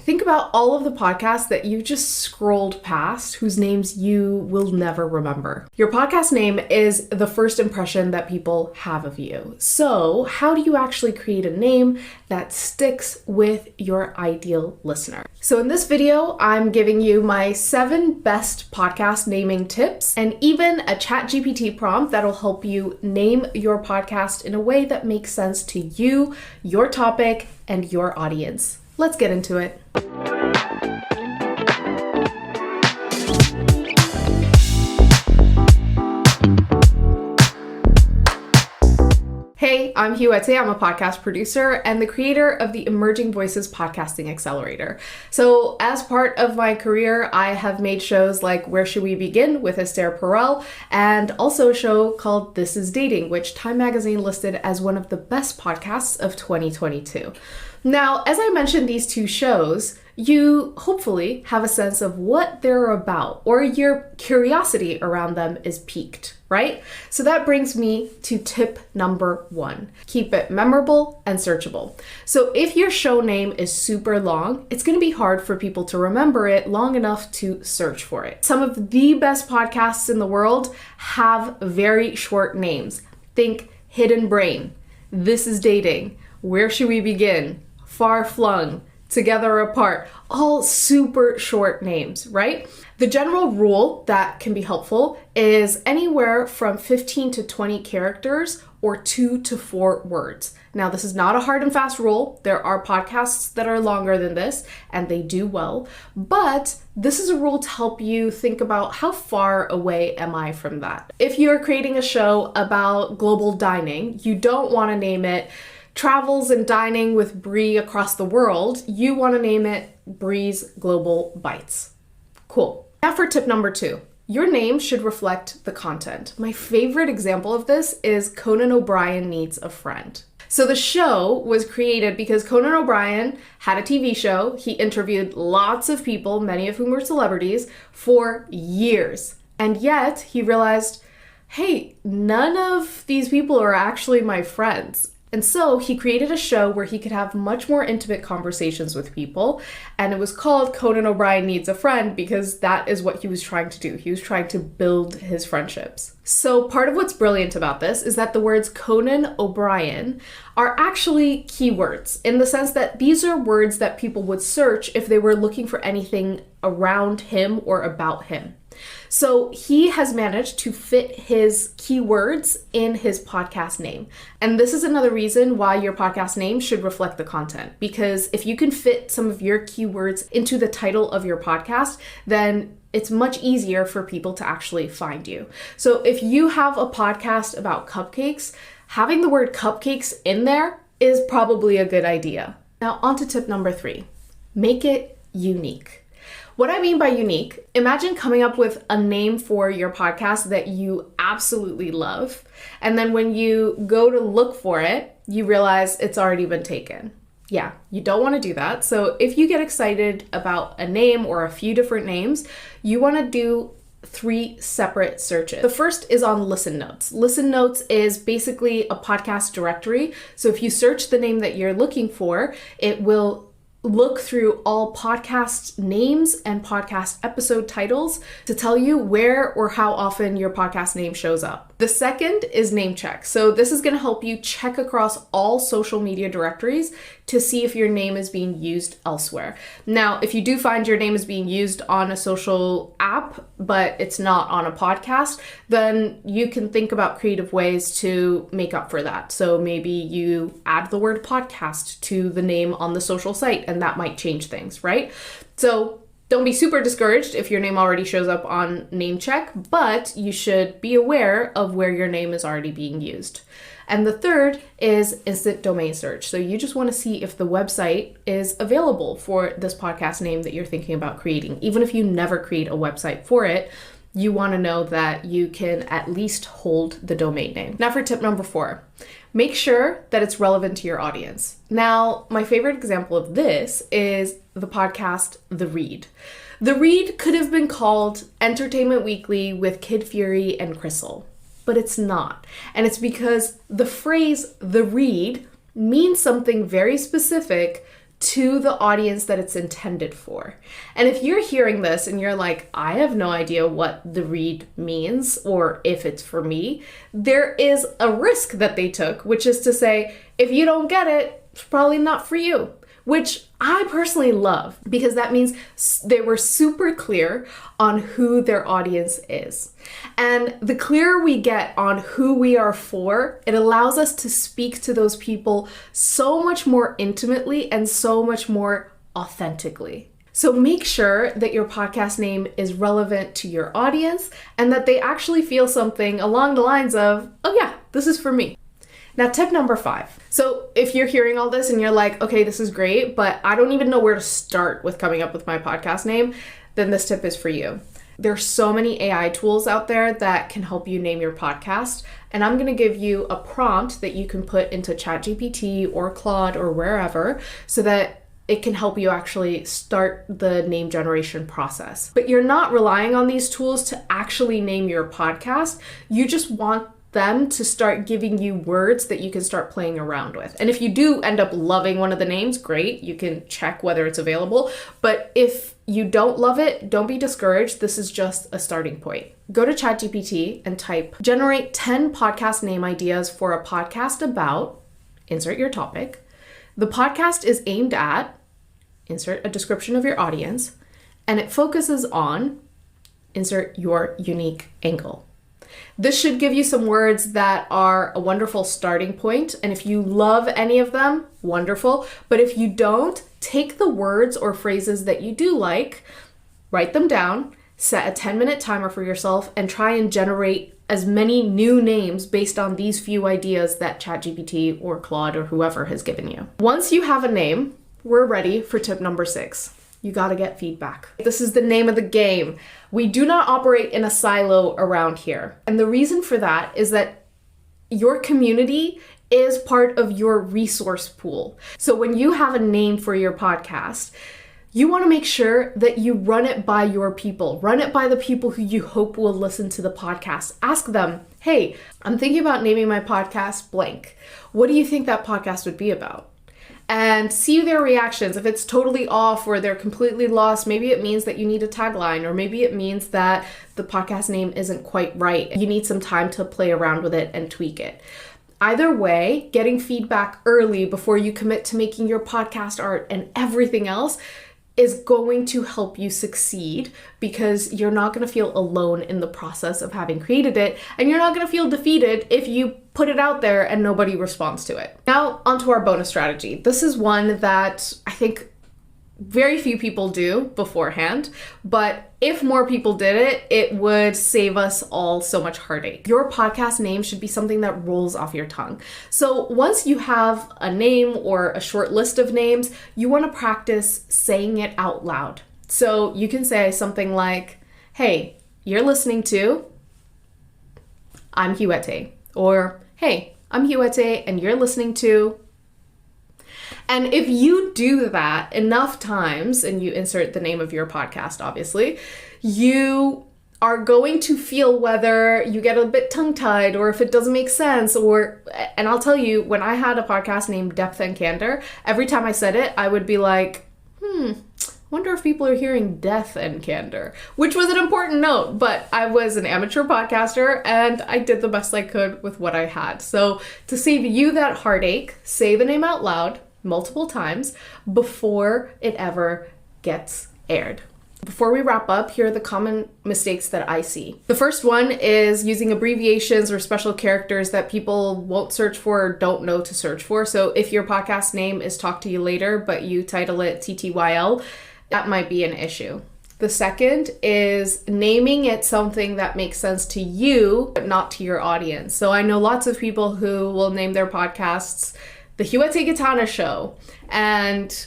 Think about all of the podcasts that you just scrolled past whose names you will never remember. Your podcast name is the first impression that people have of you. So how do you actually create a name that sticks with your ideal listener? So in this video, I'm giving you my 7 best podcast naming tips and even a ChatGPT prompt that'll help you name your podcast in a way that makes sense to you, your topic, and your audience. Let's get into it. Hey, I'm Huete. I'm a podcast producer and the creator of the Emerging Voices Podcasting Accelerator. So as part of my career, I have made shows like Where Should We Begin with Esther Perel, and also a show called This Is Dating, which Time Magazine listed as one of the best podcasts of 2022. Now, as I mentioned these 2 shows, you hopefully have a sense of what they're about, or your curiosity around them is piqued, right? So that brings me to tip number 1. Keep it memorable and searchable. So if your show name is super long, it's going to be hard for people to remember it long enough to search for it. Some of the best podcasts in the world have very short names. Think Hidden Brain, This Is Dating, Where Should We Begin, Far Flung, Together Apart, all super short names, right? The general rule that can be helpful is anywhere from 15 to 20 characters or 2 to 4 words. Now, this is not a hard and fast rule. There are podcasts that are longer than this, and they do well, but this is a rule to help you think about how far away am I from that. If you're creating a show about global dining, you don't want to name it Travels and Dining with Brie Across the World. You want to name it Brie's Global Bites. Cool. Now for tip number 2. Your name should reflect the content. My favorite example of this is Conan O'Brien Needs a Friend. So the show was created because Conan O'Brien had a TV show. He interviewed lots of people, many of whom were celebrities, for years. And yet he realized, hey, none of these people are actually my friends. And so he created a show where he could have much more intimate conversations with people. And it was called Conan O'Brien Needs a Friend because that is what he was trying to do. He was trying to build his friendships. So part of what's brilliant about this is that the words Conan O'Brien are actually keywords in the sense that these are words that people would search if they were looking for anything around him or about him. So he has managed to fit his keywords in his podcast name. And this is another reason why your podcast name should reflect the content. Because if you can fit some of your keywords into the title of your podcast, then it's much easier for people to actually find you. So if you have a podcast about cupcakes, having the word cupcakes in there is probably a good idea. Now on to tip number 3. Make it unique. What I mean by unique, imagine coming up with a name for your podcast that you absolutely love, and then when you go to look for it, you realize it's already been taken. Yeah, you don't want to do that. So if you get excited about a name or a few different names, you want to do 3 separate searches. The first is on Listen Notes. Listen Notes is basically a podcast directory. So if you search the name that you're looking for, it will look through all podcast names and podcast episode titles to tell you where or how often your podcast name shows up. The second is name check. So this is going to help you check across all social media directories to see if your name is being used elsewhere. Now, if you do find your name is being used on a social app, but it's not on a podcast, then you can think about creative ways to make up for that. So maybe you add the word podcast to the name on the social site, and that might change things, right? So don't be super discouraged if your name already shows up on name check, but you should be aware of where your name is already being used. And the third is instant domain search. So you just want to see if the website is available for this podcast name that you're thinking about creating. Even if you never create a website for it, you want to know that you can at least hold the domain name. Now for tip number 4, make sure that it's relevant to your audience. Now, my favorite example of this is the podcast The Read. The Read could have been called Entertainment Weekly with Kid Fury and Crystal, but it's not. And it's because the phrase The Read means something very specific to the audience that it's intended for. And if you're hearing this and you're like, I have no idea what the read means or if it's for me, there is a risk that they took, which is to say, if you don't get it, it's probably not for you, which I personally love because that means they were super clear on who their audience is. And the clearer we get on who we are for, it allows us to speak to those people so much more intimately and so much more authentically. So make sure that your podcast name is relevant to your audience and that they actually feel something along the lines of, oh yeah, this is for me. Now, tip number 5. So if you're hearing all this and you're like, okay, this is great, but I don't even know where to start with coming up with my podcast name, then this tip is for you. There's so many AI tools out there that can help you name your podcast. And I'm going to give you a prompt that you can put into ChatGPT or Claude or wherever so that it can help you actually start the name generation process. But you're not relying on these tools to actually name your podcast. You just want them to start giving you words that you can start playing around with. And if you do end up loving one of the names, great, you can check whether it's available. But if you don't love it, don't be discouraged. This is just a starting point. Go to ChatGPT and type, generate 10 podcast name ideas for a podcast about, insert your topic. The podcast is aimed at, insert a description of your audience, and it focuses on, insert your unique angle. This should give you some words that are a wonderful starting point. And if you love any of them, wonderful. But if you don't, take the words or phrases that you do like, write them down, set a 10-minute timer for yourself, and try and generate as many new names based on these few ideas that ChatGPT or Claude or whoever has given you. Once you have a name, we're ready for tip number 6. You gotta get feedback. This is the name of the game. We do not operate in a silo around here. And the reason for that is that your community is part of your resource pool. So when you have a name for your podcast, you want to make sure that you run it by your people. Run it by the people who you hope will listen to the podcast. Ask them, hey, I'm thinking about naming my podcast blank. What do you think that podcast would be about? And see their reactions. If it's totally off or they're completely lost, maybe it means that you need a tagline, or maybe it means that the podcast name isn't quite right. You need some time to play around with it and tweak it. Either way, getting feedback early before you commit to making your podcast art and everything else is going to help you succeed, because you're not going to feel alone in the process of having created it, and you're not going to feel defeated if you put it out there and nobody responds to it. Now, onto our bonus strategy. This is one that I think very few people do beforehand, but if more people did it, it would save us all so much heartache. Your podcast name should be something that rolls off your tongue. So once you have a name or a short list of names, you want to practice saying it out loud. So you can say something like, hey, you're listening to I'm Huete, or hey, I'm Huete and you're listening to. And if you do that enough times, and you insert the name of your podcast, obviously, you are going to feel whether you get a bit tongue-tied or if it doesn't make sense. And I'll tell you, when I had a podcast named Depth and Candor, every time I said it, I would be like, wonder if people are hearing death and candor, which was an important note, but I was an amateur podcaster and I did the best I could with what I had. So to save you that heartache, say the name out loud multiple times before it ever gets aired. Before we wrap up, here are the common mistakes that I see. The first one is using abbreviations or special characters that people won't search for or don't know to search for. So if your podcast name is Talk to You Later, but you title it TTYL, that might be an issue. The second is naming it something that makes sense to you, but not to your audience. So I know lots of people who will name their podcasts The Huete Gitana Show, and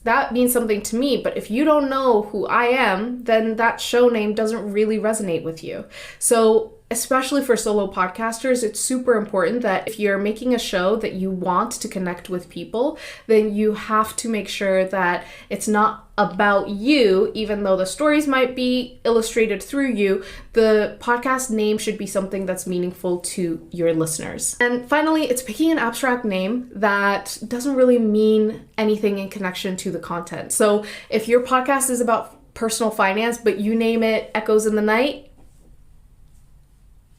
that means something to me, but if you don't know who I am, then that show name doesn't really resonate with you. So especially for solo podcasters, it's super important that if you're making a show that you want to connect with people, then you have to make sure that it's not about you, even though the stories might be illustrated through you. The podcast name should be something that's meaningful to your listeners. And finally, it's picking an abstract name that doesn't really mean anything in connection to the content. So if your podcast is about personal finance, but you name it Echoes in the Night,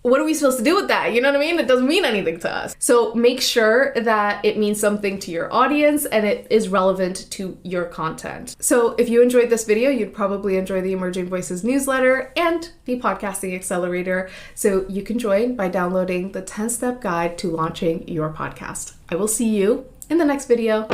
what are we supposed to do with that? You know what I mean? It doesn't mean anything to us. So make sure that it means something to your audience and it is relevant to your content. So if you enjoyed this video, you'd probably enjoy the Emerging Voices newsletter and the Podcasting Accelerator. So you can join by downloading the 10-step guide to launching your podcast. I will see you in the next video.